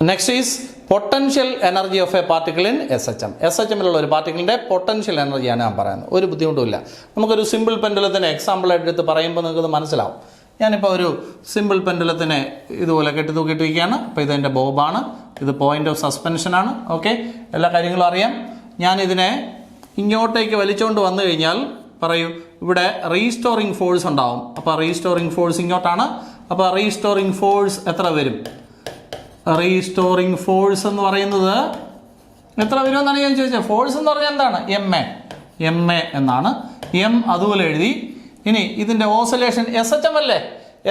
Next is potential energy of a particle in SHM. SHMലുള്ള ഒരു പാർട്ടിക്കിളിൻ്റെ potential എനർജിയാണ് ഞാൻ പറയുന്നത്. ഒരു ബുദ്ധിമുട്ടുമില്ല. നമുക്കൊരു സിമ്പിൾ പെൻഡുലത്തിന് എക്സാമ്പിളായിട്ട് എടുത്ത് പറയുമ്പോൾ നിങ്ങൾക്കത് മനസ്സിലാവും. ഞാനിപ്പോൾ ഒരു സിമ്പിൾ പെൻഡുലത്തിനെ ഇതുപോലെ കെട്ടിത്തൂക്കിയിട്ടിരിക്കുകയാണ്. അപ്പോൾ ഇതെൻ്റെ ബോബാണ്, ഇത് പോയിൻ്റ് ഓഫ് സസ്പെൻഷനാണ്. ഓക്കെ, എല്ലാ കാര്യങ്ങളും അറിയാം. ഞാനിതിനെ ഇങ്ങോട്ടേക്ക് വലിച്ചുകൊണ്ട് വന്നു കഴിഞ്ഞാൽ പറയൂ, ഇവിടെ റീസ്റ്റോറിങ് ഫോഴ്സ് ഉണ്ടാവും. അപ്പോൾ റീസ്റ്റോറിങ് ഫോഴ്സ് ഇങ്ങോട്ടാണ്. അപ്പോൾ റീസ്റ്റോറിങ് ഫോഴ്സ് എത്ര വരും? റീസ്റ്റോറിങ് ഫോഴ്സ് എന്ന് പറയുന്നത് എത്ര വരുമെന്നാണ് ഞാൻ ചോദിച്ചത്. ഫോഴ്സ് എന്ന് പറഞ്ഞാൽ എന്താണ്? എം എ എന്നാണ്. എം അതുപോലെ എഴുതി. ഇനി ഇതിൻ്റെ ഓസിലേഷൻ SHM അല്ലേ?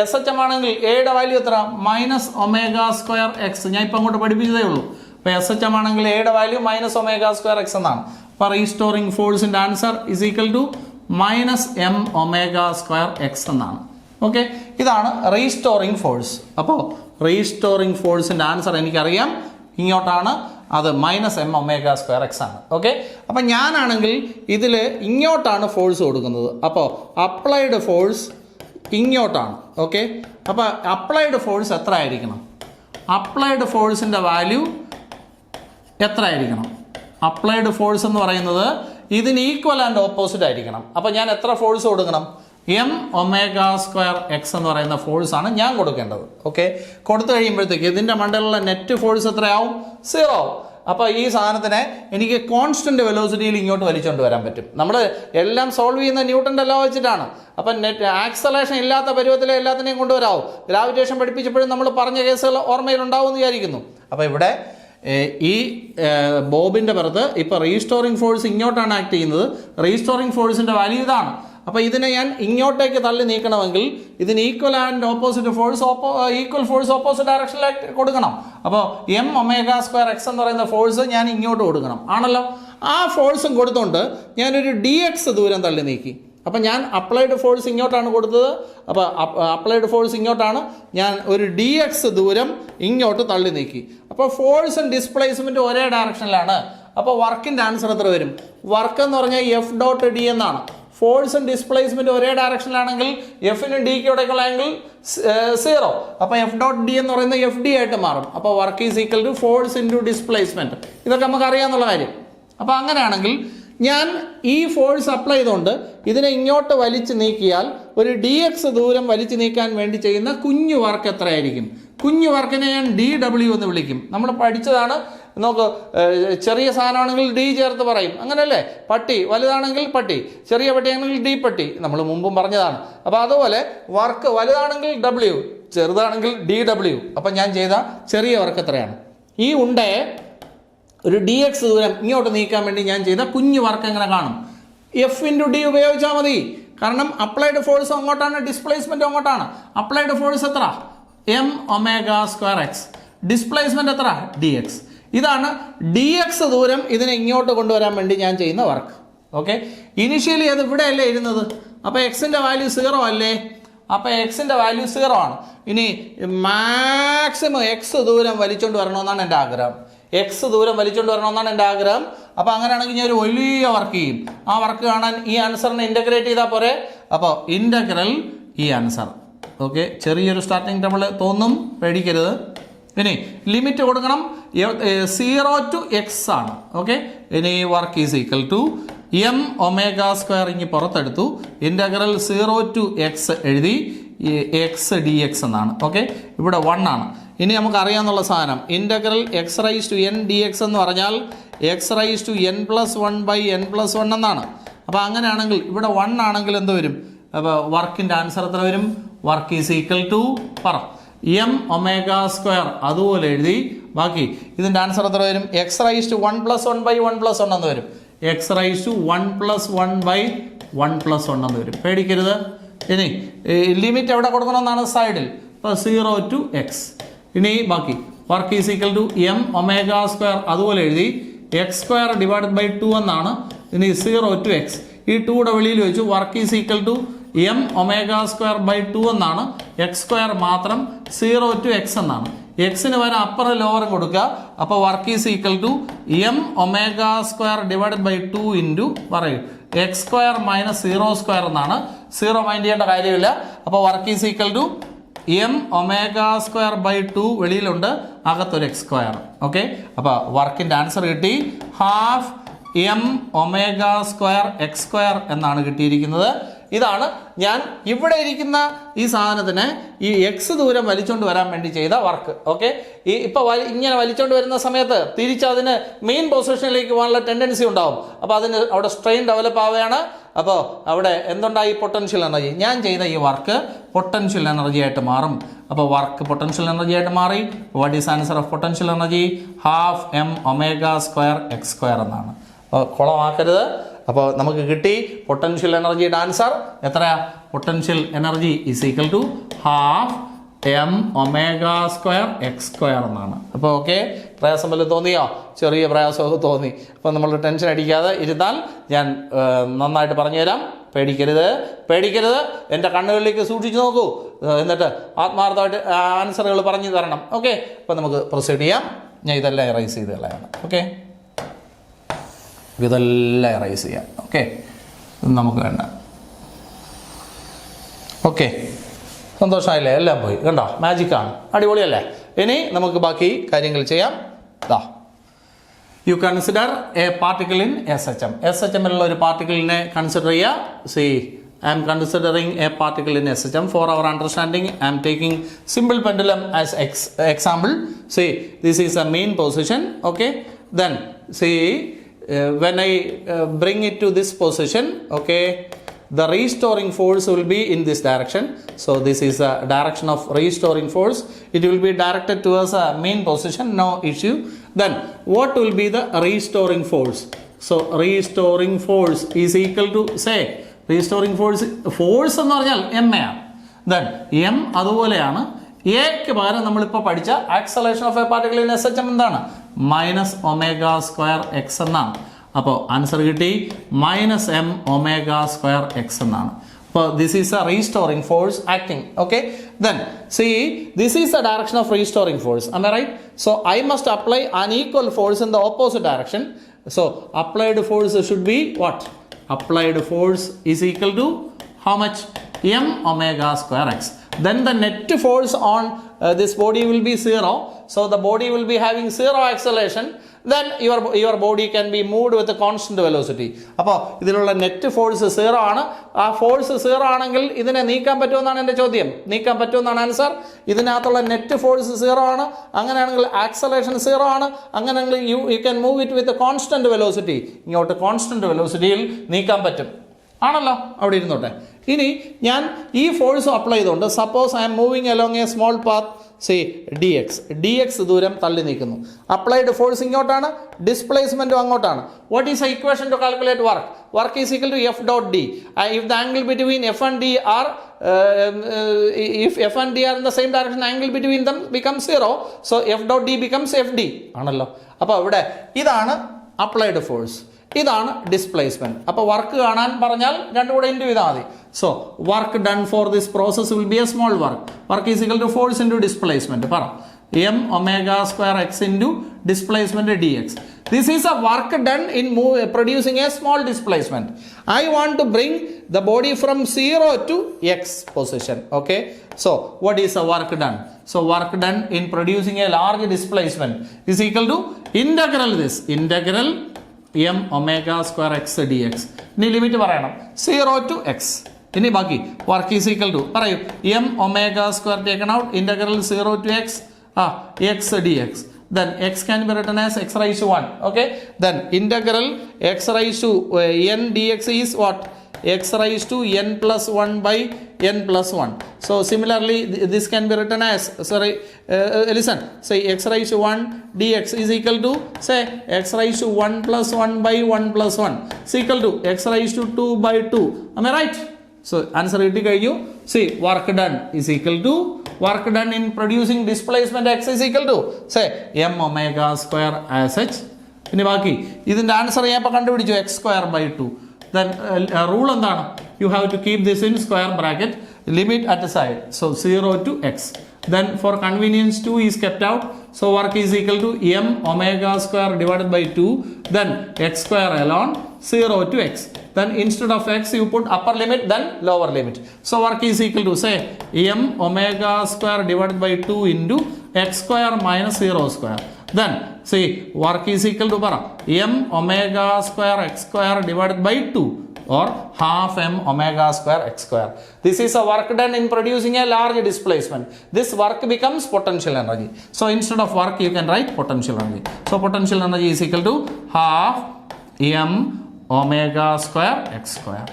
SHM ആണെങ്കിൽ എയുടെ വാല്യൂ എത്ര? -ω²x. ഞാൻ ഇപ്പം അങ്ങോട്ട് പഠിപ്പിച്ചതേ ഉള്ളൂ. അപ്പോൾ SHM ആണെങ്കിൽ എയുടെ വാല്യൂ -ω²x എന്നാണ്. അപ്പോൾ റീസ്റ്റോറിങ് ഫോഴ്സിൻ്റെ answer is equal to -mω²x എന്നാണ്. ഓക്കെ, ഇതാണ് റീസ്റ്റോറിങ് ഫോഴ്സ്. അപ്പോൾ റീസ്റ്റോറിങ് ഫോഴ്സിൻ്റെ ആൻസർ എനിക്കറിയാം, ഇങ്ങോട്ടാണ്. അത് -mω²x ആണ്. ഓക്കെ, അപ്പം ഞാനാണെങ്കിൽ ഇതിൽ ഇങ്ങോട്ടാണ് ഫോഴ്സ് കൊടുക്കുന്നത്. അപ്പോൾ അപ്ലൈഡ് ഫോഴ്സ് ഇങ്ങോട്ടാണ്. ഓക്കെ, അപ്പോൾ അപ്ലൈഡ് ഫോഴ്സ് എത്ര ആയിരിക്കണം? അപ്ലൈഡ് ഫോഴ്സിൻ്റെ വാല്യൂ എത്ര ആയിരിക്കണം? അപ്ലൈഡ് ഫോഴ്സ് എന്ന് പറയുന്നത് ഇതിന് ഈക്വൽ ആൻഡ് ഓപ്പോസിറ്റ് ആയിരിക്കണം. അപ്പോൾ ഞാൻ എത്ര ഫോഴ്സ് കൊടുക്കണം? mω²x എന്ന് പറയുന്ന ഫോഴ്സാണ് ഞാൻ കൊടുക്കേണ്ടത്. ഓക്കെ, കൊടുത്തു കഴിയുമ്പോഴത്തേക്ക് ഇതിൻ്റെ മണ്ടയിലുള്ള നെറ്റ് ഫോഴ്സ് എത്രയാവും? 0 ആവും. അപ്പോൾ ഈ സാധനത്തിനെ എനിക്ക് കോൺസ്റ്റൻറ്റ് വെലോസിറ്റിയിൽ ഇങ്ങോട്ട് വലിച്ചുകൊണ്ട് വരാൻ പറ്റും. നമ്മൾ എല്ലാം സോൾവ് ചെയ്യുന്ന ന്യൂട്ടൻ്റെ ലോ വെച്ചിട്ടാണ്. അപ്പം നെറ്റ് ആക്സലേഷൻ ഇല്ലാത്ത പരുവത്തിലെ എല്ലാത്തിനെയും കൊണ്ടുവരാവും. ഗ്രാവിറ്റേഷൻ പഠിപ്പിച്ചപ്പോഴും നമ്മൾ പറഞ്ഞ കേസുകൾ ഓർമ്മയിലുണ്ടാവും എന്ന് വിചാരിക്കുന്നു. അപ്പോൾ ഇവിടെ ഈ ബോബിൻ്റെ പുറത്ത് ഇപ്പോൾ റീസ്റ്റോറിങ് ഫോഴ്സ് ഇങ്ങോട്ടാണ് ആക്ട് ചെയ്യുന്നത്. റീസ്റ്റോറിങ് ഫോഴ്സിൻ്റെ വാല്യൂ ഇതാണ്. അപ്പോൾ ഇതിനെ ഞാൻ ഇങ്ങോട്ടേക്ക് തള്ളി നീക്കണമെങ്കിൽ ഇതിന് equal and opposite force equal force opposite ഡയറക്ഷനിലേക്ക് കൊടുക്കണം. അപ്പോൾ mω²x എന്ന് പറയുന്ന ഫോഴ്സ് ഞാൻ ഇങ്ങോട്ട് കൊടുക്കണം, ആണല്ലോ. ആ ഫോഴ്സും കൊടുത്തുകൊണ്ട് ഞാനൊരു dx ദൂരം തള്ളി നീക്കി. അപ്പം ഞാൻ അപ്ലൈഡ് ഫോഴ്സ് ഇങ്ങോട്ടാണ് കൊടുത്തത്. അപ്പോൾ അപ്ലൈഡ് ഫോഴ്സ് ഇങ്ങോട്ടാണ്, ഞാൻ ഒരു dx ദൂരം ഇങ്ങോട്ട് തള്ളി നീക്കി. അപ്പോൾ ഫോഴ്സും ഡിസ്പ്ലേസ്മെൻറ്റും ഒരേ ഡയറക്ഷനിലാണ്. അപ്പോൾ വർക്കിൻ്റെ ആൻസർ എത്ര വരും? വർക്ക് എന്ന് പറഞ്ഞാൽ F.d എന്നാണ്. ഫോഴ്സും ഡിസ്പ്ലേസ്മെൻറ്റ് ഒരേ ഡയറക്ഷനിലാണെങ്കിൽ എഫിനും ഡിക്കും ഇടയ്ക്കുള്ള ആംഗിൾ 0. അപ്പോൾ F.d എന്ന് പറയുന്നത് FD ആയിട്ട് മാറും. അപ്പോൾ work is equal to force into displacement. ഇതൊക്കെ നമുക്ക് അറിയാമെന്നുള്ള കാര്യം. അപ്പോൾ അങ്ങനെയാണെങ്കിൽ ഞാൻ ഈ ഫോഴ്സ് അപ്ലൈ ചെയ്തുകൊണ്ട് ഇതിനെ ഇങ്ങോട്ട് വലിച്ചു നീക്കിയാൽ ഒരു dx ദൂരം വലിച്ചു നീക്കാൻ വേണ്ടി ചെയ്യുന്ന കുഞ്ഞു വർക്ക് എത്രയായിരിക്കും? കുഞ്ഞു വർക്കിനെ ഞാൻ dw എന്ന് വിളിക്കും. നമ്മൾ പഠിച്ചതാണ്. നോക്ക്, ചെറിയ സാധനമാണെങ്കിൽ d ചേർത്ത് പറയും, അങ്ങനെയല്ലേ? പട്ടി വലുതാണെങ്കിൽ പട്ടി, ചെറിയ പട്ടിയാണെങ്കിൽ d പട്ടി, നമ്മൾ മുമ്പും പറഞ്ഞതാണ്. അപ്പോൾ അതുപോലെ വർക്ക് വലുതാണെങ്കിൽ w, ചെറുതാണെങ്കിൽ dw. അപ്പം ഞാൻ ചെയ്ത ചെറിയ വർക്ക് എത്രയാണ്? ഈ ഉണ്ടയെ ഒരു dx ദൂരം ഇങ്ങോട്ട് നീക്കാൻ വേണ്ടി ഞാൻ ചെയ്ത കുഞ്ഞു വർക്ക് എങ്ങനെ കാണും? F.d ഉപയോഗിച്ചാൽ മതി. കാരണം അപ്ലൈഡ് ഫോഴ്സ് അങ്ങോട്ടാണ്, ഡിസ്പ്ലേസ്മെൻറ്റ് അങ്ങോട്ടാണ്. അപ്ലൈഡ് ഫോഴ്സ് എത്ര? mω²x. ഡിസ്പ്ലേസ്മെൻറ്റ് എത്ര? dx. ഇതാണ് dx ദൂരം ഇതിനെ ഇങ്ങോട്ട് കൊണ്ടുവരാൻ വേണ്ടി ഞാൻ ചെയ്യുന്ന വർക്ക്. ഓക്കെ, ഇനിഷ്യലി അത് ഇവിടെ അല്ലേ ഇരുന്നത്. അപ്പോൾ എക്സിൻ്റെ വാല്യൂ 0 അല്ലേ? അപ്പോൾ എക്സിൻ്റെ വാല്യൂ 0 ആണ്. ഇനി മാക്സിമം എക്സ് ദൂരം വലിച്ചുകൊണ്ട് വരണമെന്നാണ് എൻ്റെ ആഗ്രഹം. എക്സ് ദൂരം വലിച്ചുകൊണ്ട് വരണമെന്നാണ് എൻ്റെ ആഗ്രഹം. അപ്പോൾ അങ്ങനെയാണെങ്കിൽ ഞാൻ ഒരു വലിയ വർക്ക് ചെയ്യും. ആ വർക്ക് കാണാൻ ഈ ആൻസറിനെ ഇൻ്റഗ്രേറ്റ് ചെയ്താൽ പോരെ. അപ്പോൾ ഇൻ്റഗ്രൽ ഈ ആൻസർ. ഓക്കെ, ചെറിയൊരു സ്റ്റാർട്ടിങ് ട്രബിൾ തോന്നും, പേടിക്കരുത്. ഇനി ലിമിറ്റ് കൊടുക്കണം. 0 to x ആണ്. ഓക്കെ, ഇനി work is equal to mω² ഇങ്ങ് പുറത്തെടുത്തു. ഇൻ്റഗ്രൽ 0 to x എഴുതി x dx എന്നാണ്. ഓക്കെ, ഇവിടെ 1 ആണ്. ഇനി നമുക്കറിയാമെന്നുള്ള സാധനം ഇൻ്റഗ്രൽ x⁻n dx എന്ന് പറഞ്ഞാൽ x⁻n+1/n+1 എന്നാണ്. അപ്പോൾ അങ്ങനെയാണെങ്കിൽ ഇവിടെ 1 ആണെങ്കിൽ എന്ത് വരും? അപ്പോൾ വർക്കിൻ്റെ ആൻസർ എത്ര വരും? വർക്ക് ഈസ് ഈക്വൽ ടു പറ mω². അതുപോലെ എഴുതി. ബാക്കി ഇതിൻ്റെ ആൻസർ എത്ര വരും? x⁻1+1/1+1 എന്ന് വരും. x⁻1+1/1+1 എന്ന് വരും. പേടിക്കരുത്. ഇനി ലിമിറ്റ് എവിടെ കൊടുക്കണമെന്നാണ്? സൈഡിൽ. അപ്പോൾ 0 to x. ഇനി ബാക്കി work is equal to mω². അതുപോലെ എഴുതി x²/2 എന്നാണ്. ഇനി 0 to x. ഈ 2യുടെ വെളിയിൽ വെച്ചു. Work is equal to mω²/2 എന്നാണ്. x² മാത്രം 0 to x എന്നാണ്. എക്സിന് വരെ അപ്പറും ലോവറും കൊടുക്കുക. അപ്പോൾ work is equal to mω²/2 into പറയും x² - 0² എന്നാണ്. 0 മൈൻഡ് ചെയ്യേണ്ട കാര്യമില്ല. അപ്പോൾ work is equal to m omega square by 2 വെളിയിലുണ്ട്, അകത്തൊരു എക്സ് സ്ക്വയർ. ഓക്കെ, അപ്പോൾ വർക്കിൻ്റെ ആൻസർ കിട്ടി half M omega square X square എന്നാണ് കിട്ടിയിരിക്കുന്നത്. ഇതാണ് ഞാൻ ഇവിടെ ഇരിക്കുന്ന ഈ സാധനത്തിന് ഈ എക്സ് ദൂരം വലിച്ചുകൊണ്ട് വരാൻ വേണ്ടി ചെയ്ത വർക്ക്. ഓക്കെ, ഇപ്പോൾ ഇങ്ങനെ വലിച്ചുകൊണ്ട് വരുന്ന സമയത്ത് തിരിച്ചതിന് മെയിൻ പൊസിഷനിലേക്ക് പോകാനുള്ള ടെൻഡൻസി ഉണ്ടാവും. അപ്പോൾ അതിന് അവിടെ സ്ട്രെയിൻ ഡെവലപ്പ് ആവുകയാണ്. അപ്പോൾ അവിടെ എന്തുണ്ടായി? Potential energy. ഞാൻ ചെയ്ത ഈ വർക്ക് പൊട്ടൻഷ്യൽ എനർജി ആയിട്ട് മാറും. അപ്പോൾ വർക്ക് പൊട്ടൻഷ്യൽ എനർജി ആയിട്ട് മാറി. What is answer of potential energy? Half M omega square X square എന്നാണ്. കുളമാക്കരുത്. അപ്പോൾ നമുക്ക് കിട്ടി പൊട്ടൻഷ്യൽ എനർജിയുടെ ആൻസർ എത്രയാ? Potential energy is equal to half M omega square X square എന്നാണ്. അപ്പോൾ ഓക്കെ, പ്രയാസം വല്ലതും തോന്നിയോ? ചെറിയ പ്രയാസമൊക്കെ തോന്നി. അപ്പോൾ നമ്മൾ ടെൻഷൻ അടിക്കാതെ ഇരുന്നാൽ ഞാൻ നന്നായിട്ട് പറഞ്ഞുതരാം. പേടിക്കരുത്. എൻ്റെ കണ്ണുകളിലേക്ക് സൂക്ഷിച്ചു നോക്കൂ. എന്നിട്ട് ആത്മാർത്ഥമായിട്ട് ആൻസറുകൾ പറഞ്ഞു തരണം. ഓക്കെ, അപ്പോൾ നമുക്ക് പ്രൊസീഡ് ചെയ്യാം. ഞാൻ ഇതെല്ലാം എറൈസ് ചെയ്ത് കളയാണ്. ഓക്കെ, ഇതെല്ലാം എറൈസ് ചെയ്യാം. ഓക്കെ, നമുക്ക് വേണ്ട. ഓക്കെ, സന്തോഷമായില്ലേ? എല്ലാം പോയി. കണ്ടോ, മാജിക്കാണ്. അടിപൊളിയല്ലേ? ഇനി നമുക്ക് ബാക്കി കാര്യങ്ങൾ ചെയ്യാം. U consider A particle in SHM. SHMലുള്ള ഒരു പാർട്ടിക്കിളിനെ കൺസിഡർ ചെയ്യുക. C, I am considering a particle in SHM. For our understanding, I am taking simple pendulum as example. See, this is a mean position. Okay, then see, when I bring it to this position, okay, the restoring force will be in this direction. So this is the direction of restoring force. It will be directed towards a mean position, no issue. Then what will be the restoring force? So restoring force is equal to, say, restoring force എന്ന് പറഞ്ഞാൽ m a ആണ്. Then m അതുപോലെയാണ്. എക്ക് പകരം നമ്മളിപ്പോൾ പഠിച്ച acceleration of a particle in SHM എന്താണ്? Minus omega square x എന്നാണ്. അപ്പോൾ ആൻസർ കിട്ടി minus m omega square x എന്നാണ്. അപ്പോൾ this is a restoring force acting. Okay, then see, this is the direction of restoring force. Am I right? So I must apply an equal force in the opposite direction. So applied force should be what? Applied force is equal to how much? M omega square x. Then the net force on this body will be 0. So the body will be having 0 acceleration. Then your body can be moved with a constant velocity. അപ്പോൾ ഇതിലുള്ള net force 0 ആണ്. ആ force 0 ആണെങ്കിൽ ഇതിനെ നീക്കാൻ പറ്റുമെന്നാണ് എൻ്റെ ചോദ്യം. നീക്കാൻ പറ്റുമെന്നാണ് ആൻസർ. ഇതിനകത്തുള്ള നെറ്റ് ഫോഴ്സ് 0 ആണ്. അങ്ങനെയാണെങ്കിൽ ആക്സലേഷൻ 0 ആണ്. അങ്ങനെയാണെങ്കിൽ you can move it with constant velocity. ഇങ്ങോട്ട് കോൺസ്റ്റന്റ് വെലോസിറ്റിയിൽ നീക്കാൻ പറ്റും. ആണല്ലോ? അവിടെ ഇരുന്നോട്ടെ. ഇനി ഞാൻ ഈ ഫോഴ്സ് അപ്ലൈ ചെയ്തുകൊണ്ട് suppose I am moving along a small path, say dx ദൂരം തള്ളി നീക്കുന്നു. അപ്ലൈഡ് ഫോഴ്സ് ഇങ്ങോട്ടാണ്, ഡിസ്പ്ലേസ്മെൻറ്റും അങ്ങോട്ടാണ്. What is a equation to calculate work? Work is equal to f dot d. If the angle between f and d are if f and d are in the same direction, angle between them becomes 0. So f dot d becomes fd ആണല്ലോ. അപ്പോൾ ഇവിടെ ഇതാണ് applied force, ഇതാണ് displacement. അപ്പോൾ work കാണാൻ പറഞ്ഞാൽ രണ്ടും കൂടെ ഇൻറ്റു ചെയ്താൽ മതി. So work done for this process will be a small work is equal to force into displacement. പറ, M omega square X into displacement D X. This is a work done in producing a small displacement. I want to bring the body from 0 to x position. Okay. So what is the work done? So work done in producing a large displacement is equal to integral m omega square x dx. ഇനി limit പറയണം, 0 to x. ഇനി ബാക്കി work is equal to പറയൂ, M omega square taken out, integral 0 to x x dx. Then x can be written as x raised to 1. Okay, then integral x raised to n dx is what? X raised to n plus 1 by n plus 1. So similarly this can be written as, listen, say x raised to 1 dx is equal to, say, x raised to 1 plus 1 by 1 plus 1 is equal to x raised to 2 by 2. Am I right? So answer കിട്ടി കഴിഞ്ഞു. See, work done is equal to, work done in producing displacement x is equal to, say, m omega square as h. ഇനി ബാക്കി ഇതിൻ്റെ answer ഞാൻ ഇപ്പോൾ കണ്ടുപിടിച്ചു, x square by 2. Then rule എന്താണ്? You have to keep this in square bracket, limit at the side. So 0 to x. Then for convenience 2 is kept out. So work is equal to m omega square divided by 2. Then x square alone, 0 to x. then instead of x you put upper limit then lower limit. So work is equal to say m omega square divided by 2 into x square minus 0 square. Then see work is equal to m omega square x square divided by 2 or half m omega square x square. This is a work done in producing a large displacement. This work becomes potential energy. So instead of work you can write potential energy. So potential energy is equal to half m omega square x square.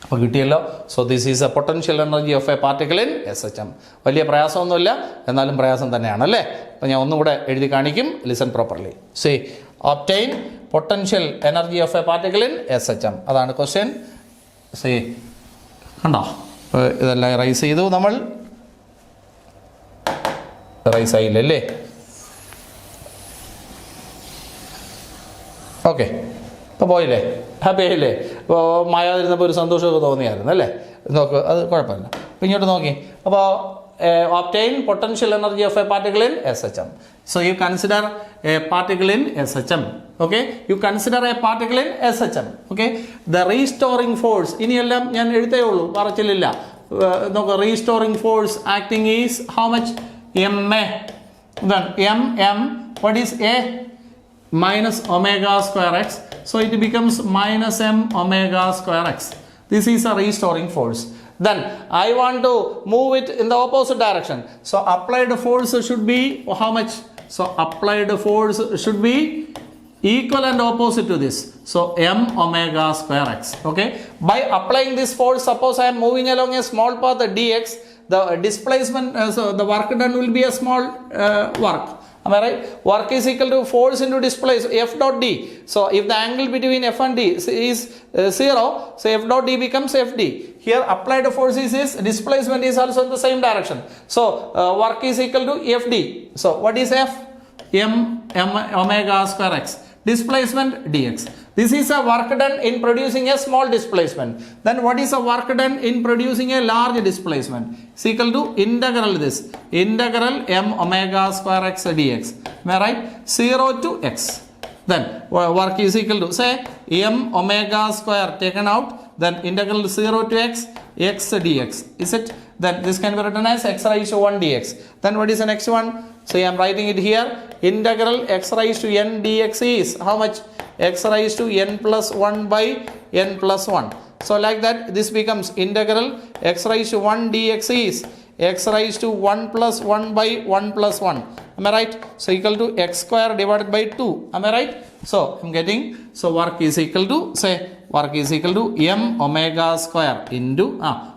അപ്പോൾ കിട്ടിയല്ലോ. So this is a potential energy of a particle in SHM. വലിയ പ്രയാസമൊന്നുമില്ല, എന്നാലും പ്രയാസം തന്നെയാണ് അല്ലേ. അപ്പോൾ ഞാൻ ഒന്നുകൂടെ എഴുതി കാണിക്കും. Listen properly. C obtain potential energy of a particle in SHM. അതാണ് ക്വസ്റ്റ്യൻ. സി കണ്ടോ, ഇതെല്ലാം റൈസ് ചെയ്തു, നമ്മൾ റൈസ് ആയില്ലല്ലേ. ഓക്കെ, ഇപ്പോൾ പോയില്ലേ, ഹാപ്പി ആയില്ലേ. ഇപ്പോൾ മായാതിരുന്നപ്പോൾ ഒരു സന്തോഷമൊക്കെ തോന്നിയായിരുന്നു അല്ലേ. നോക്ക്, അത് കുഴപ്പമില്ല. അപ്പോൾ ഇങ്ങോട്ട് നോക്കി. അപ്പോൾ obtain potential energy of a particle in SHM. So you consider a particle in SHM. Okay, you consider a particle in SHM. Okay, the restoring force ഇനിയെല്ലാം ഞാൻ എഴുതേ ഉള്ളൂ, പറച്ചിലില്ല. നോക്ക്, restoring force acting is how much? ma. Then m what is a? Minus omega square x. So it becomes minus m omega square x. This is a restoring force. Then I want to move it in the opposite direction. So applied force should be how much? So applied force should be equal and opposite to this. So m omega square x. Okay. By applying this force, suppose I am moving along a small path dx, the displacement, so the work done will be a small work. Am I right? Work is equal to force into displacement F dot d. So if the angle between F and d is 0, so F dot d becomes Fd. Here applied force is displacement is also in the same direction. So work is equal to Fd. So what is F? m omega square x. Displacement dx. This is a work done in producing a small displacement. Then what is a work done in producing a large displacement? Is equal to integral this. Integral m omega square x dx. Am I right? 0 to x. Then work is equal to say m omega square taken out. Then integral 0 to x dx. Is it? Then this can be written as x raised to 1 dx. Then what is the next one? So I am writing it here. Integral x raised to n dx is how much? X raised to n plus 1 by n plus 1. So like that this becomes integral x raised to 1 dx is x raised to 1 plus 1 by 1 plus 1. Am I right? So equal to x square divided by 2. Am I right? So I'm getting, so work is equal to, say work is equal to m omega square into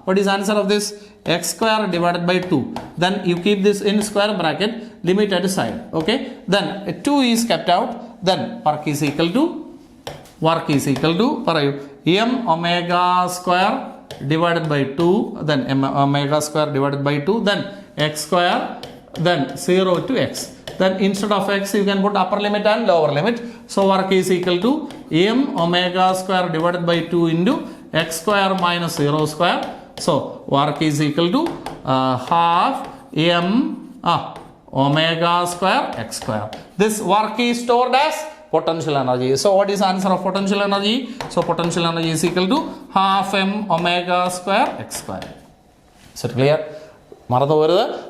what is answer of this? X square divided by 2. Then you keep this in square bracket, limit at side. Okay, then 2 is kept out. Then work is equal to parayu m omega square divided by 2. Then m omega square divided by 2. Then x square. Then 0 to x. Then instead of x you can put upper limit and lower limit. So work is equal to m omega square divided by 2 into x square minus 0 square. So work is equal to half m omega square x square. This work is stored as potential energy. So what is the answer of potential energy? So potential energy is equal to half m omega square x square. Is it clear?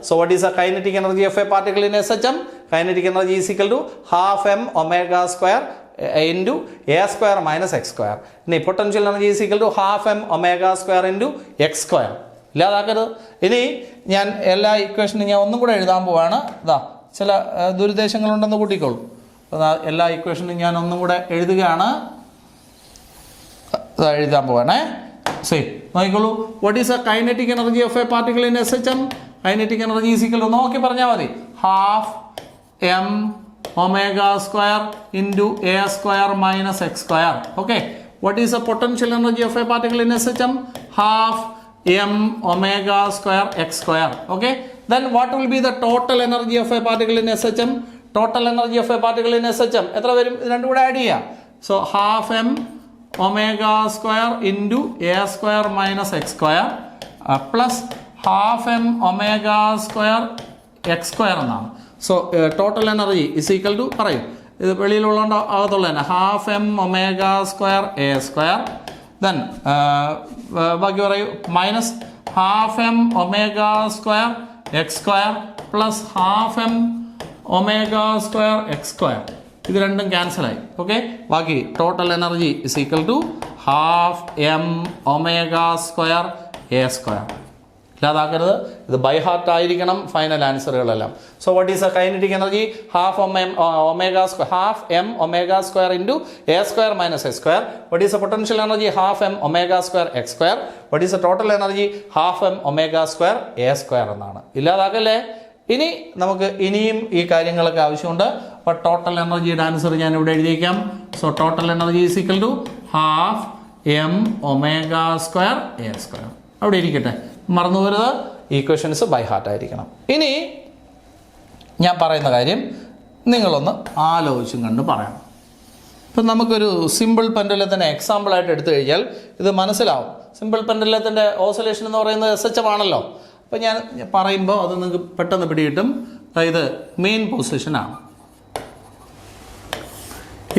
So what is the kinetic energy of a particle in SHM? Kinetic energy is equal to half m omega square into a square minus x square. Potential energy is equal to half m omega square into x square. ഇല്ലാതാക്കരുത്. ഇനി ഞാൻ എല്ലാ ഇക്വേഷനും ഞാൻ ഒന്നും കൂടെ എഴുതാൻ പോവാണ്. ഇതാ ചില ദുരുദ്ദേശങ്ങളുണ്ടെന്ന് കൂട്ടിക്കോളൂ. എല്ലാ ഇക്വേഷനും ഞാൻ ഒന്നും കൂടെ എഴുതുകയാണ്. എഴുതാൻ പോവാണേ. See, നോക്കിക്കോളൂ. What is the kinetic energy of a particle in SHM? Kinetic energy is equal to, നോക്കി പറഞ്ഞാൽ മതി, half m omega square into a square minus x square. Okay. What is the potential energy of a particle in SHM? Half m omega square x square. Okay. Then what will be the total energy of a particle in SHM? Total energy of a particle in SHM എത്ര വരും? രണ്ടും കൂടെ add ചെയ്യാം. So half m omega square into a square minus x square plus half m omega square x square എന്നാണ്. So total energy is equal to, പറയും ഇത് വെളിയിലുള്ള അകത്തുള്ള തന്നെ, half m omega square a square, then ബാക്കി പറയൂ minus half M omega square X square plus half M omega square X square. ഇത് രണ്ടും ക്യാൻസലായി. ഓക്കെ, ബാക്കി total energy is equal to half M omega square A square. ഇല്ലാതാക്കരുത്, ഇത് by heart ആയിരിക്കണം final ആൻസറുകളെല്ലാം. So what is a kinetic energy? Half M omega square into A square minus A square. What is a potential energy? Half M omega square X square. What is A total energy? Half M omega square A square എന്നാണ്. ഇല്ലാതാക്കല്ലേ. ഇനി നമുക്ക് ഇനിയും ഈ കാര്യങ്ങളൊക്കെ ആവശ്യമുണ്ട്. അപ്പോൾ total എനർജിയുടെ answer ഞാൻ ഇവിടെ എഴുതിയേക്കാം. So total energy is equal to half M omega square A square. അവിടെ ഇരിക്കട്ടെ, മറന്നു പോരുത്. ഈക്വേഷൻസ് ബൈ ഹാർട്ട് ആയിരിക്കണം. ഇനി ഞാൻ പറയുന്ന കാര്യം നിങ്ങളൊന്ന് ആലോചിച്ചും കണ്ട് പറയണം. ഇപ്പം നമുക്കൊരു സിമ്പിൾ പെൻഡുലത്തിൻ്റെ എക്സാമ്പിളായിട്ട് എടുത്തു കഴിഞ്ഞാൽ ഇത് മനസ്സിലാവും. സിമ്പിൾ പെൻഡുലത്തിൻ്റെ ഓസിലേഷൻ എന്ന് പറയുന്നത് SHM ആണല്ലോ. അപ്പോൾ ഞാൻ പറയുമ്പോൾ അത് നിങ്ങൾക്ക് പെട്ടെന്ന് പിടികിട്ടും. അതായത് മെയിൻ പൊസിഷനാണ്,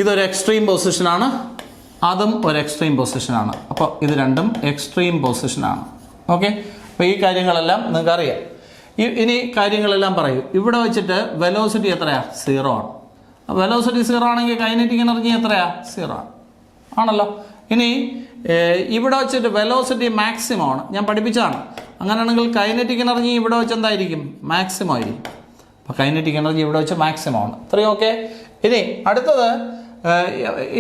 ഇതൊരു എക്സ്ട്രീം പൊസിഷനാണ്, അതും ഒരു എക്സ്ട്രീം പൊസിഷനാണ്. അപ്പോൾ ഇത് രണ്ടും എക്സ്ട്രീം പൊസിഷനാണ്. ഓക്കെ, അപ്പോൾ ഈ കാര്യങ്ങളെല്ലാം നിങ്ങൾക്ക് അറിയാം. ഇനി കാര്യങ്ങളെല്ലാം പറയൂ. ഇവിടെ വെച്ചിട്ട് വെലോസിറ്റി എത്രയാണ്? 0 ആണ്. വെലോസിറ്റി 0 ആണെങ്കിൽ കൈനറ്റിക് എനർജി എത്രയാണ്? 0 ആണ്, ആണല്ലോ. ഇനി ഇവിടെ വെച്ചിട്ട് വെലോസിറ്റി മാക്സിമം ആണ്, ഞാൻ പഠിപ്പിച്ചതാണ്. അങ്ങനെയാണെങ്കിൽ കൈനറ്റിക് എനർജി ഇവിടെ വെച്ച് എന്തായിരിക്കും? മാക്സിമം ആയിരിക്കും. അപ്പോൾ കൈനറ്റിക് എനർജി ഇവിടെ വെച്ച് മാക്സിമം ആണ്. ഇത്രയും ഓക്കെ. ഇനി അടുത്തത്,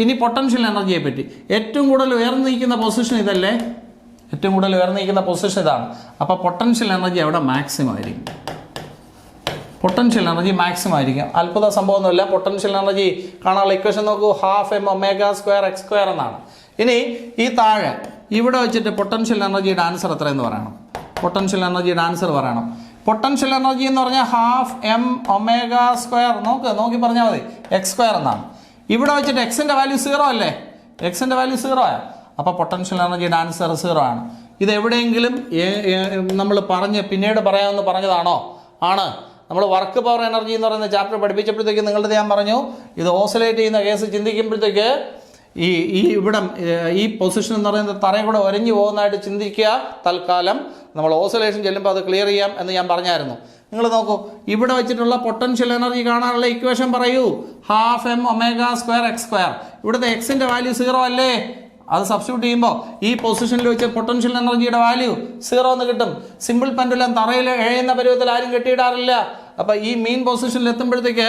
ഇനി പൊട്ടൻഷ്യൽ എനർജിയെ പറ്റി. ഏറ്റവും കൂടുതൽ ഉയർന്നു നിൽക്കുന്ന പൊസിഷൻ ഇതല്ലേ? ഏറ്റവും കൂടുതൽ ഉയർന്നു നിൽക്കുന്ന പൊസിഷൻ ഇതാണ്. അപ്പോൾ പൊട്ടൻഷ്യൽ എനർജി അവിടെ മാക്സിമം ആയിരിക്കും. പൊട്ടൻഷ്യൽ എനർജി മാക്സിമം ആയിരിക്കും. അത്ഭുത സംഭവമൊന്നുമില്ല. പൊട്ടൻഷ്യൽ എനർജി കാണാനുള്ള ഇക്വേഷൻ നോക്കൂ, half M omega square X square എന്നാണ്. ഇനി ഈ താഴെ ഇവിടെ വെച്ചിട്ട് പൊട്ടൻഷ്യൽ എനർജിയുടെ ആൻസർ എത്രയെന്ന് പറയണം. പൊട്ടൻഷ്യൽ എനർജിയുടെ ആൻസർ പറയണം. പൊട്ടൻഷ്യൽ എനർജി എന്ന് പറഞ്ഞാൽ ഹാഫ് എം ഒമേഗ സ്ക്വയർ, നോക്കി പറഞ്ഞാൽ മതി, എക്സ് സ്ക്വയർ എന്നാണ്. ഇവിടെ വെച്ചിട്ട് എക്സിൻ്റെ വാല്യൂ 0 അല്ലേ? എക്സിൻ്റെ വാല്യൂ 0 ആണ്. അപ്പോൾ പൊട്ടൻഷ്യൽ എനർജിയുടെ ആൻസർ 0 ആണ്. ഇത് എവിടെയെങ്കിലും നമ്മൾ പിന്നീട് പറയാമെന്ന് പറഞ്ഞതാണോ? ആണ്. നമ്മൾ വർക്ക് പവർ എനർജി എന്ന് പറയുന്ന ചാപ്റ്റർ പഠിപ്പിച്ചപ്പോഴത്തേക്ക് നിങ്ങളുടെ ഞാൻ പറഞ്ഞു, ഇത് ഓസിലേറ്റ് ചെയ്യുന്ന കേസ് ചിന്തിക്കുമ്പോഴത്തേക്ക് ഇവിടെ ഈ പൊസിഷൻ എന്ന് പറയുന്നത് തറയും കൂടെ ഒരഞ്ഞു പോകുന്നതായിട്ട് ചിന്തിക്കുക. തൽക്കാലം നമ്മൾ ഓസിലേഷൻ ചെല്ലുമ്പോൾ അത് ക്ലിയർ ചെയ്യാം എന്ന് ഞാൻ പറഞ്ഞായിരുന്നു. നിങ്ങൾ നോക്കൂ, ഇവിടെ വെച്ചിട്ടുള്ള പൊട്ടൻഷ്യൽ എനർജി കാണാനുള്ള ഇക്വേഷൻ പറയൂ. Half M omega square X square. ഇവിടുത്തെ എക്സിൻ്റെ വാല്യൂ 0 അല്ലേ? അത് സബ്സ്റ്റിറ്റ്യൂട്ട് ചെയ്യുമ്പോൾ ഈ പൊസിഷനിൽ വെച്ച് പൊട്ടൻഷ്യൽ എനർജിയുടെ വാല്യൂ 0 എന്ന് കിട്ടും. സിമ്പിൾ പെൻഡുലം തറയിൽ എഴയുന്ന പരുവത്തിൽ ആരും കെട്ടിയിടാറില്ല. അപ്പോൾ ഈ മെയിൻ പൊസിഷനിൽ എത്തുമ്പോഴത്തേക്ക്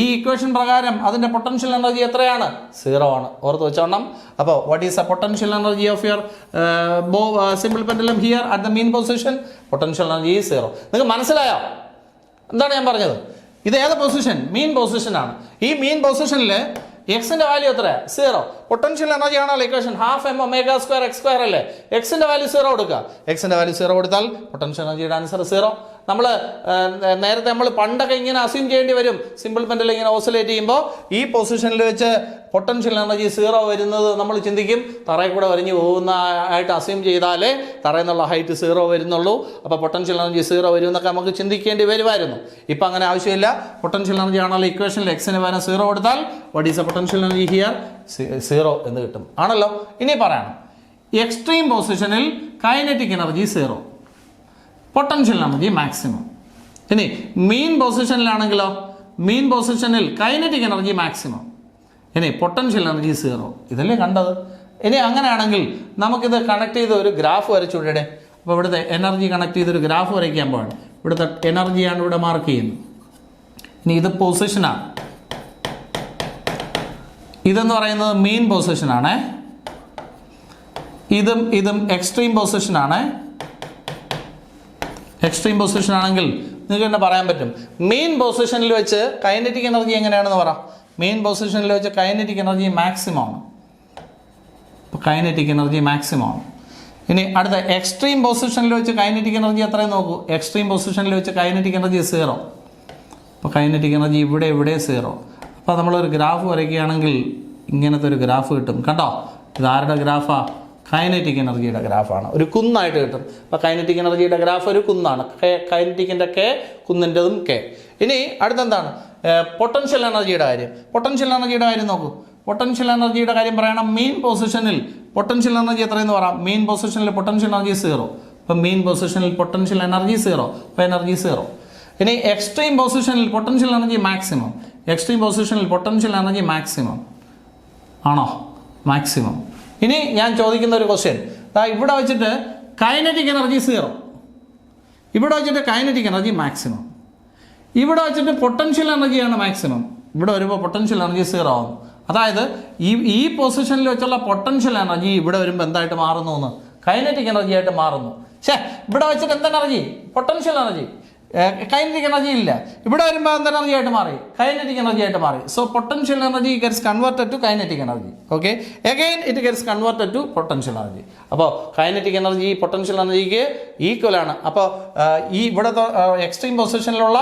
ഈ ഇക്വേഷൻ പ്രകാരം അതിൻ്റെ പൊട്ടൻഷ്യൽ എനർജി എത്രയാണ്? 0 ആണ്. ഓർത്ത് വെച്ചോണം. അപ്പോൾ what is a potential energy of your simple pendulum here at the main position? Potential energy 0. നിങ്ങൾക്ക് മനസ്സിലായോ എന്താണ് ഞാൻ പറഞ്ഞത്? ഇത് ഏത് പൊസിഷൻ? മെയിൻ പൊസിഷനാണ്. ഈ മെയിൻ പൊസിഷനിൽ എക്സിൻ്റെ വാല്യൂ എത്രയാണ്? 0. പൊട്ടൻഷ്യൽ എനർജി ആണല്ലോ equation, half M omega square X square അല്ലേ? എക്സിൻ്റെ വാല്യൂ 0 കൊടുക്കുക. എക്സിൻ്റെ വാല്യൂ 0 കൊടുത്താൽ പൊട്ടൻഷ്യൽ എനർജിയുടെ ആൻസർ 0. നേരത്തെ നമ്മൾ പണ്ടൊക്കെ ഇങ്ങനെ അസ്യൂം ചെയ്യേണ്ടി വരും. സിമ്പിൾ പെൻഡുലം ഇങ്ങനെ ഓസിലേറ്റ് ചെയ്യുമ്പോൾ ഈ പൊസിഷനിൽ വെച്ച് പൊട്ടൻഷ്യൽ എനർജി 0 വരുന്നത് നമ്മൾ ചിന്തിക്കും, തറയിൽ കൂടെ വരഞ്ഞു പോകുന്ന ആയിട്ട് അസ്യൂം ചെയ്താലേ തറയിൽ നിന്നുള്ള ഹൈറ്റ് 0 വരുന്നുള്ളൂ. അപ്പോൾ പൊട്ടൻഷ്യൽ എനർജി 0 വരും എന്നൊക്കെ നമുക്ക് ചിന്തിക്കേണ്ടി വരുമായിരുന്നു. ഇപ്പം അങ്ങനെ ആവശ്യമില്ല. പൊട്ടൻഷ്യൽ എനർജി ആണല്ലോ ഇക്വേഷനിൽ എക്സിന് പകരം 0 കൊടുത്താൽ what is a potential energy here? 0 എന്ന് കിട്ടും, ആണല്ലോ. ഇനി പറയണം, എക്സ്ട്രീം പൊസിഷനിൽ kinetic energy 0, potential energy maximum. ഇനി മെയിൻ പൊസിഷനിലാണെങ്കിലോ, മെയിൻ പൊസിഷനിൽ കൈനറ്റിക് എനർജി മാക്സിമം, ഇനി പൊട്ടൻഷ്യൽ എനർജി 0. ഇതല്ലേ കണ്ടത്? ഇനി അങ്ങനെയാണെങ്കിൽ നമുക്കിത് കണക്ട് ചെയ്ത് ഒരു ഗ്രാഫ് വരച്ചുകൂടെ? അപ്പോൾ ഇവിടുത്തെ എനർജി കണക്ട് ചെയ്തൊരു ഗ്രാഫ് വരയ്ക്കാൻ പോവാണ്. ഇവിടുത്തെ എനർജിയാണ് ഇവിടെ മാർക്ക് ചെയ്യുന്നത്. ഇനി ഇത് പൊസിഷനാണ്, ഇതെന്ന് പറയുന്നത് മെയിൻ പൊസിഷനാണ്. ഇതും എക്സ്ട്രീം പൊസിഷനാണ്. എക്സ്ട്രീം പൊസിഷൻ ആണെങ്കിൽ നിങ്ങൾക്ക് തന്നെ പറയാൻ പറ്റും, മെയിൻ പൊസിഷനിൽ വെച്ച് കൈനറ്റിക് എനർജി എങ്ങനെയാണെന്ന് പറ. മെയിൻ പൊസിഷനിൽ വെച്ച് കൈനറ്റിക് എനർജി മാക്സിമം ആണ്. അപ്പോൾ കൈനറ്റിക് എനർജി മാക്സിമം ആണ്. ഇനി അടുത്ത എക്സ്ട്രീം പൊസിഷനിൽ വെച്ച് കൈനറ്റിക് എനർജി എത്രയും നോക്കൂ. എക്സ്ട്രീം പൊസിഷനിൽ വെച്ച് കൈനറ്റിക് എനർജി 0. അപ്പോൾ കൈനറ്റിക് എനർജി ഇവിടെ 0. അപ്പോൾ നമ്മളൊരു ഗ്രാഫ് വരയ്ക്കുകയാണെങ്കിൽ ഇങ്ങനത്തെ ഒരു ഗ്രാഫ് കിട്ടും. കണ്ടോ? ഇതാരുടെ ഗ്രാഫാ? കൈനറ്റിക് എനർജിയുടെ ഗ്രാഫാണ്. ഒരു കുന്നായിട്ട് കിട്ടും. അപ്പോൾ കൈനറ്റിക് എനർജിയുടെ ഗ്രാഫ് ഒരു കുന്നാണ്. കൈനറ്റിക്കിൻ്റെ കെ, കുന്നിൻ്റെതും കെ. ഇനി അടുത്തെന്താണ്? പൊട്ടൻഷ്യൽ എനർജിയുടെ കാര്യം. പൊട്ടൻഷ്യൽ എനർജിയുടെ കാര്യം നോക്കൂ. പൊട്ടൻഷ്യൽ എനർജിയുടെ കാര്യം പറയണം. മെയിൻ പൊസിഷനിൽ പൊട്ടൻഷ്യൽ എനർജി എത്രയെന്ന് പറയാം? മെയിൻ പൊസിഷനിൽ പൊട്ടൻഷ്യൽ എനർജി 0. അപ്പോൾ മെയിൻ പൊസിഷനിൽ പൊട്ടൻഷ്യൽ എനർജി 0. അപ്പോൾ എനർജി 0. ഇനി എക്സ്ട്രീം പൊസിഷനിൽ പൊട്ടൻഷ്യൽ എനർജി മാക്സിമം. എക്സ്ട്രീം പൊസിഷനിൽ പൊട്ടൻഷ്യൽ എനർജി മാക്സിമം ആണോ? മാക്സിമം. ഇനി ഞാൻ ചോദിക്കുന്ന ഒരു ക്വസ്റ്റ്യൻ, ഇവിടെ വെച്ചിട്ട് കൈനറ്റിക് എനർജി 0, ഇവിടെ വെച്ചിട്ട് കൈനറ്റിക് എനർജി മാക്സിമം, ഇവിടെ വെച്ചിട്ട് പൊട്ടൻഷ്യൽ എനർജിയാണ് മാക്സിമം, ഇവിടെ വരുമ്പോൾ പൊട്ടൻഷ്യൽ എനർജി 0 ആവും. അതായത് ഈ പൊസിഷനിൽ വെച്ചുള്ള പൊട്ടൻഷ്യൽ എനർജി ഇവിടെ വരുമ്പോൾ എന്തായിട്ട് മാറുന്നു? എന്ന് കൈനറ്റിക് എനർജി ആയിട്ട് മാറുന്നു. ഇവിടെ വെച്ചിട്ട് എന്ത് energy? Potential energy. Kinetic energy ഇല്ല. ഇവിടെ വരുമ്പോൾ എന്ത് എനർജി ആയിട്ട് മാറി? കൈനറ്റിക് എനർജി ആയിട്ട് മാറി. So potential energy gets converted to kinetic energy. Okay, again it gets converted to potential energy. അപ്പോൾ കൈനറ്റിക് എനർജി പൊട്ടൻഷ്യൽ എനർജിക്ക് ഈക്വൽ ആണ്. അപ്പോൾ ഈ ഇവിടുത്തെ എക്സ്ട്രീം പൊസിഷനിലുള്ള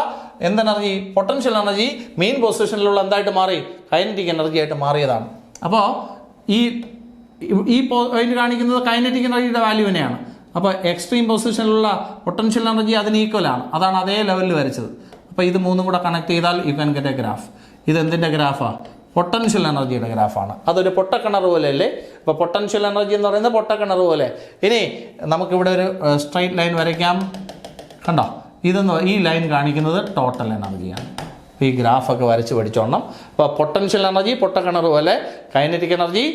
എന്ത് എനർജി? പൊട്ടൻഷ്യൽ എനർജി മെയിൻ പൊസിഷനിലുള്ള എന്തായിട്ട് മാറി? കൈനറ്റിക് എനർജി ആയിട്ട് മാറിയതാണ്. അപ്പോൾ ഈ പോയിന്റ് കാണിക്കുന്നത് കൈനറ്റിക് എനർജിയുടെ വാല്യൂവിനെയാണ്. അപ്പോൾ എക്സ്ട്രീം പൊസിഷനിലുള്ള പൊട്ടൻഷ്യൽ എനർജി അതിന് ഈക്വലാണ്. അതാണ് അതേ ലെവലിൽ വരച്ചത്. അപ്പോൾ ഇത് മൂന്നും കൂടെ കണക്ട് ചെയ്താൽ you can get A graph. ഇത് എന്തിൻ്റെ ഗ്രാഫാണ്? പൊട്ടൻഷ്യൽ എനർജിയുടെ ഗ്രാഫാണ്. അതൊരു പൊട്ടക്കിണർ പോലെ അല്ലേ? അപ്പോൾ പൊട്ടൻഷ്യൽ എനർജി എന്ന് പറയുന്നത് പൊട്ടക്കിണർ പോലെ. ഇനി നമുക്കിവിടെ ഒരു സ്ട്രൈറ്റ് ലൈൻ വരയ്ക്കാം. കണ്ടോ? ഈ ലൈൻ കാണിക്കുന്നത് ടോട്ടൽ എനർജിയാണ്. ഈ ഗ്രാഫൊക്കെ വരച്ച് പഠിച്ചോണം. അപ്പോൾ പൊട്ടൻഷ്യൽ എനർജി പൊട്ടക്കിണർ പോലെ, കൈനറ്റിക് എനർജി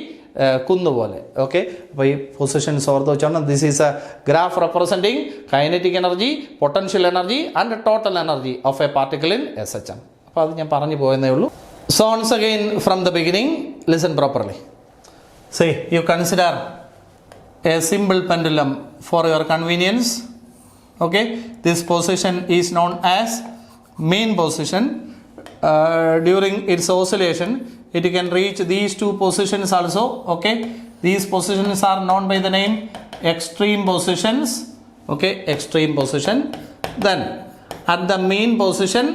കുന്നുപോലെ. ഓക്കെ, അപ്പോൾ ഈ പൊസിഷൻസ് ഓർത്ത് വെച്ചോണം. This is a graph representing kinetic energy, potential energy and total energy of a particle in SHM. അപ്പോൾ അത് ഞാൻ പറഞ്ഞു പോയെന്നേ ഉള്ളൂ. So once again from the beginning, listen properly. See, you consider a simple pendulum for your convenience. Okay, this position is known as mean position. During its oscillation, it can reach these two positions also. Okay, these positions are known by the name extreme positions. Okay, extreme position. Then at the mean position,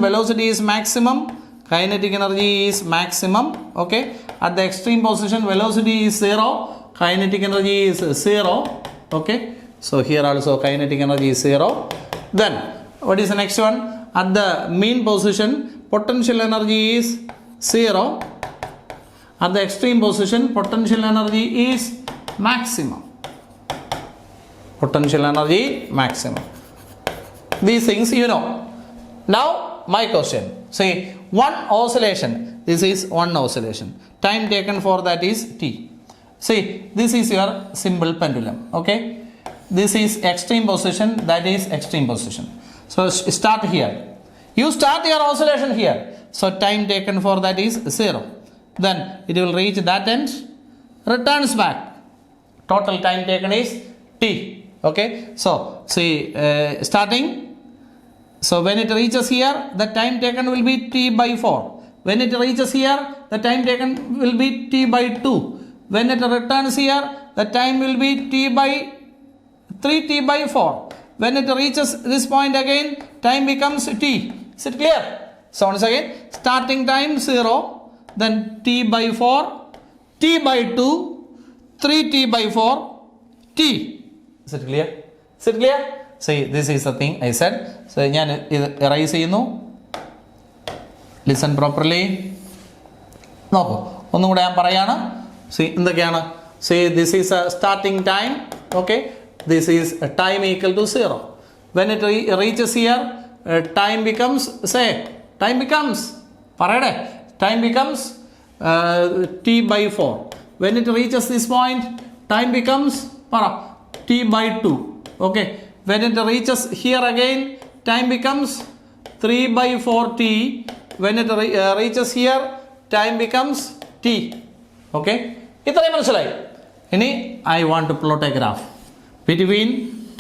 velocity is maximum, kinetic energy is maximum. Okay, at the extreme position velocity is 0, kinetic energy is 0. Okay, so here also kinetic energy is 0. Then what is the next one? At the mean position potential energy is 0. At the extreme position potential energy is maximum. Potential energy maximum. These things you know. Now my question. See, one oscillation. This is one oscillation. Time taken for that is t. See, this is your simple pendulum. Okay, this is extreme position, that is extreme position. So start here. You start your oscillation here. So time taken for that is 0. Then it will reach that end, returns back. Total time taken is t. Okay, so see, starting. So when it reaches here, the time taken will be t by 4. When it reaches here, the time taken will be t by 2. When it returns here, the time will be t by 3t by 4. When it reaches this point again, time becomes t. Is it clear? So once again, starting time 0, then t by 4, t by 2, 3t by 4, t. Is it clear? Is it clear? See, this is the thing I said. So ഞാൻ ഇത് erase ചെയ്യുന്നു. Listen properly. നോക്കൂ, ഒന്നും കൂടെ ഞാൻ പറയാണ്. See, എന്തൊക്കെയാണ്? See, this is a starting time. Okay, this is a time equal to 0. When it reaches here, time becomes, say, time becomes, പറയട്ടെ, time becomes t by 4. When it reaches this point, time becomes t by 2. Okay, when it reaches here again, time becomes 3 by 4t. When it reaches here, time becomes t. Okay, ഇത്രയും മനസ്സിലായി. ഇനി I want to plot a graph between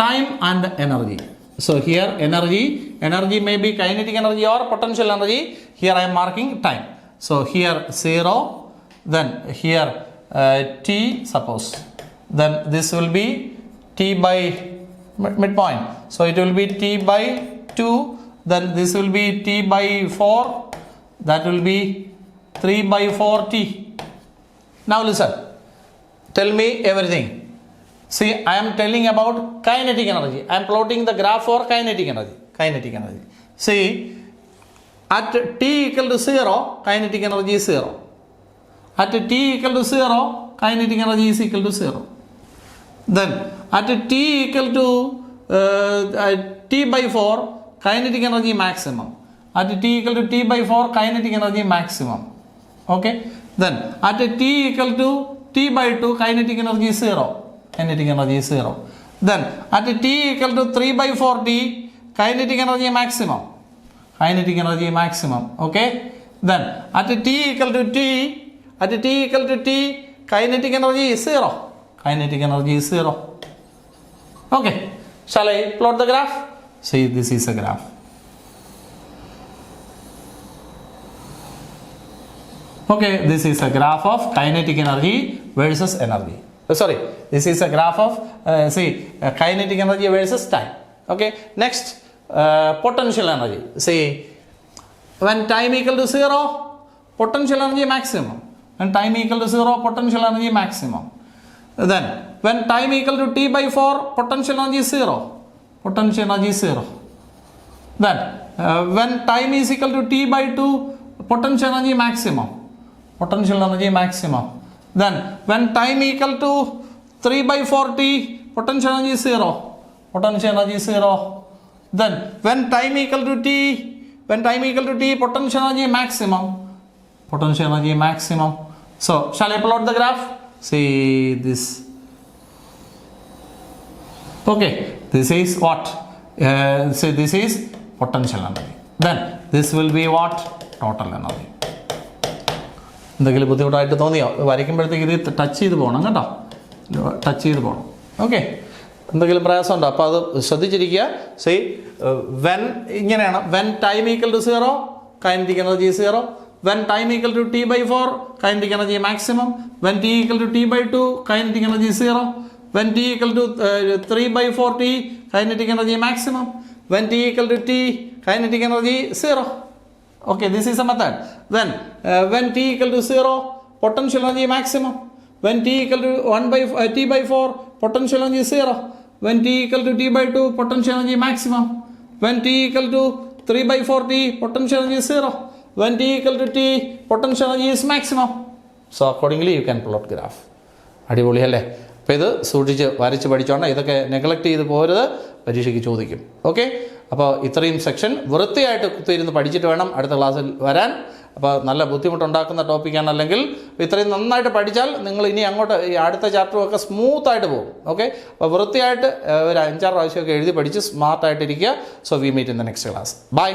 time and energy. So here energy may be kinetic energy or potential energy. Here I am marking time. So here 0, then here t suppose. Then this will be t by midpoint. So it will be t by 2. Then this will be t by 4. That will be 3 by 4t. Now listen. Tell me everything. See, I am telling about kinetic energy. I am plotting the graph for kinetic energy. Kinetic energy. See, at t equal to 0, kinetic energy is 0. at t equal to 0, kinetic energy is equal to 0. Then at t equal to t by 4, kinetic energy maximum. At t equal to t by 4, kinetic energy maximum. Okay. Then at t equal to t by 2, kinetic energy is 0. Kinetic energy is 0. Then at t equal to 3 by 4t, kinetic energy maximum. Kinetic energy maximum. Okay. Then at t equal to t, kinetic energy is 0. Kinetic energy is 0. Okay. Shall I plot the graph? See, this is a graph. Okay, this is a graph of kinetic energy versus energy. This is a graph of kinetic energy versus time. Okay, next potential energy. See, when time equal to 0, potential energy maximum. When time equal to 0, potential energy maximum. Then when time equal to t by 4, potential energy is 0. Potential energy is 0. Then when time is equal to t by 2, potential energy maximum. Potential energy maximum. Then when time equal to 3 by 4t, potential energy is 0. Potential energy is 0. Then when time equal to t, potential energy maximum. Potential energy maximum. So shall I plot the graph? See this. Okay, this is what? This is potential energy. Then this will be what? Total energy. എന്തെങ്കിലും ബുദ്ധിമുട്ടായിട്ട് തോന്നിയോ? വരയ്ക്കുമ്പോഴത്തേക്ക് ഇത് touch ചെയ്ത് പോകണം കേട്ടോ, touch ചെയ്ത് പോകണം. Okay, എന്തെങ്കിലും പ്രയാസമുണ്ടോ? അപ്പോൾ അത് ശ്രദ്ധിച്ചിരിക്കുക. സി വെൻ ഇങ്ങനെയാണ്, when time equal to 0, kinetic energy 0. When time equal to t by 4, kinetic energy maximum. When t equal to t by 2, kinetic energy 0. When t equal to 3 by 4t, kinetic energy maximum. When t equal to t, kinetic energy 0. Okay, this is a method. Then when t equal to 0, potential energy maximum. When t equal to t by 4, potential energy 0. When t equal to t by 2, potential energy maximum. When t equal to 3 by 4t, potential energy 0. When t equal to t, potential energy is maximum. So accordingly you can plot graph. അടിപൊളിയല്ലേ? അപ്പോൾ ഇത് സൂക്ഷിച്ച് വരച്ച് പഠിച്ചോണ്ട് ഇതൊക്കെ neglect ചെയ്ത് പോരുത്, പരീക്ഷയ്ക്ക് ചോദിക്കും. ഓക്കെ, അപ്പോൾ ഇത്രയും സെക്ഷൻ വൃത്തിയായിട്ട് കുത്തിയിരുന്ന് പഠിച്ചിട്ട് വേണം അടുത്ത ക്ലാസ്സിൽ വരാൻ. അപ്പോൾ നല്ല ബുദ്ധിമുട്ടുണ്ടാക്കുന്ന ടോപ്പിക്കാണ്. അല്ലെങ്കിൽ ഇത്രയും നന്നായിട്ട് പഠിച്ചാൽ നിങ്ങൾ ഇനി അങ്ങോട്ട് ഈ അടുത്ത ചാപ്റ്ററുമൊക്കെ സ്മൂത്തായിട്ട് പോകും. ഓക്കെ, അപ്പോൾ വൃത്തിയായിട്ട് ഒരു 5-6 പ്രാവശ്യമൊക്കെ എഴുതി പഠിച്ച് സ്മാർട്ടായിട്ടിരിക്കുക. So we meet in the next class. By.